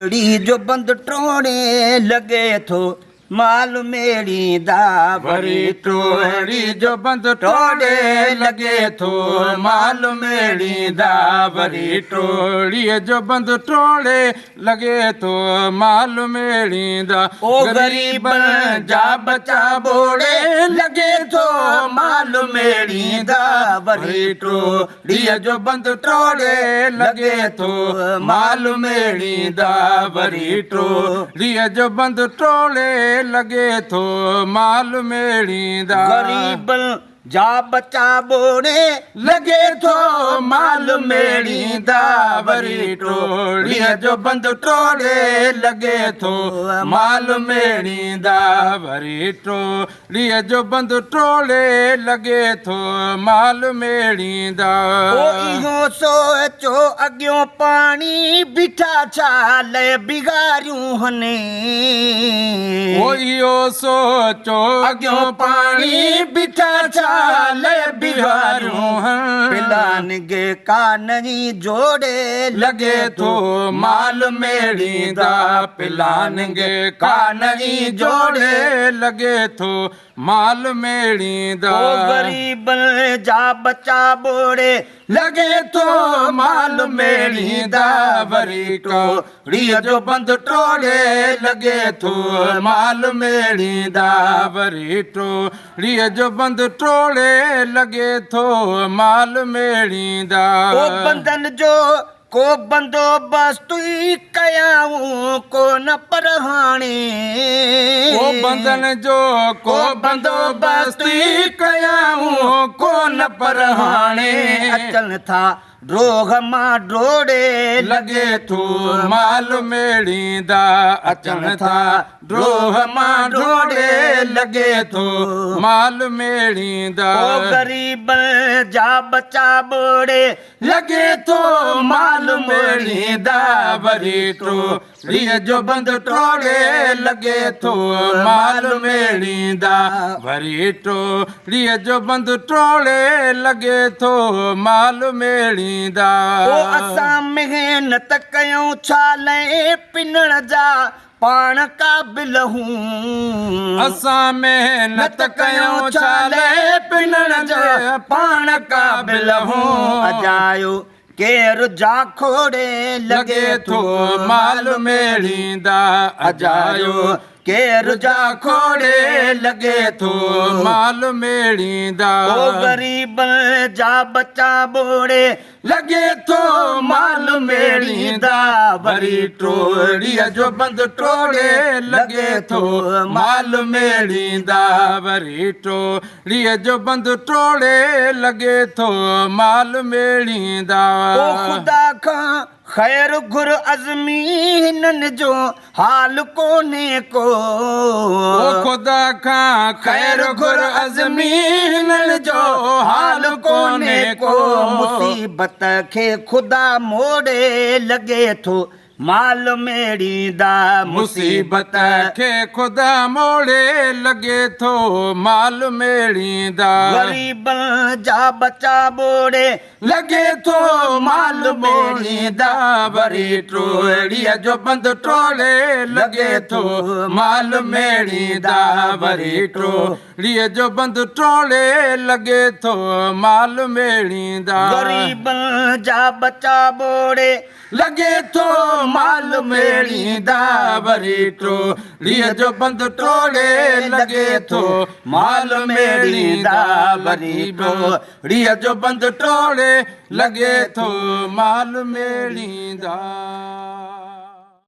D जो बंद टोड़े लगे थो माल मेरी दा वरी टोड़ी जो बंद टोड़े लगे थो माल मेरी दा वरी टोड़ी जो बंद टोड़े लगे थो माल मेरी दा ओ गरीब जा बचा बोड़े लगे थो माल मेरी दा वरी टोड़ी जो बंद टोड़े लगे थो माल मेरी दा वरी टोड़ी जो बंद टोड़े लगे थो माल मेरी दा गरीब जा बचा बोड़े लगे थो माल मेरी दा वरी टोड़ी जो बंद टोड़े लगे थो माल मेरी दा वरी टोड़ी जो बंद टोड़े लगे थो माल मेरी दा ओ इहो सोचो अॻियों पाणी बीठा छाल बिगाड़ियूं हने ओ इहो सोचो अॻियों पाणी बीठा छाल बिगाड़ियूं पिलान गे काननी जोड़े लगे थो माल मेरी दा पिलान गे काननी जोड़े लगे थो माल मेरी दा ओ गरीब जा बचा बोड़े लगे थो माल मेरी दा वरी टोड़ी जो बंद टोड़े लगे थो माल मेरी दा वरी टोड़ी जो बंद टोड़े लगे थो माल मेरी दा ओ बंधन जो को बंदोबस्त कयाऊं को न पर हाणे को बंधन जो को बंदोबस्त कयाऊं को न पर हाणे अचन था ड्रोह मां डोड़े लगे थो माल मेरी दा अचन था ड्रोह मां डोड़े लगे थो माल मेरी दा ओ गरीब जा बचा बोड़े लगे थो माल मेरी दा वरी टोड़ी जो बंद टोड़े लगे थो माल मेरी दा वरी टोड़ी जो बंद टोड़े लगे थो माल मेरी दा ओ असां मेहनत कयूं छाले पिनण जा पाण काबिल हूं असां मेहनत कयूं छाले पिनण जा पाण काबिल हूं अजायो केर जा खोड़े लगे थो माल मेरी दा अजायो केर जा खोड़े लगे थो माल मेरी दा ओ गरीब जा बचा बोड़े लगे थो माल मेरी दा वरी टोड़ी जो बंद टोड़े लगे थो माल मेरी दा वरी टोड़ी जो बंद टोड़े लगे थो माल मेरी दा ओ खुदा खां खैर घुर अज़मी हिननि जो हाल कोन्हे को ओ खुदा खां खैर घुर अज़मी हिननि जो हाल कोन्हे को मुसीबत खे खुदा मोड़े लगे थो माल मेरी दा मुसीबत खे खुदा मोड़े लगे थो माल मेरी दा गरीब जा बचा बोड़े लगे थो माल मेरी दा वरी टोड़ी जो बंद टोड़े लगे थो माल मेरी दा वरी टोड़ी जो बंद टोड़े लगे थो माल मेरी दा गरीब जा बचा बोड़े लगे थो माल मेरी दा वरी टोड़ी जो बंद टोड़े लगे थो माल मेरी दा वरी टोड़ी जो बंद टोड़े लगे थो माल मेरी दा।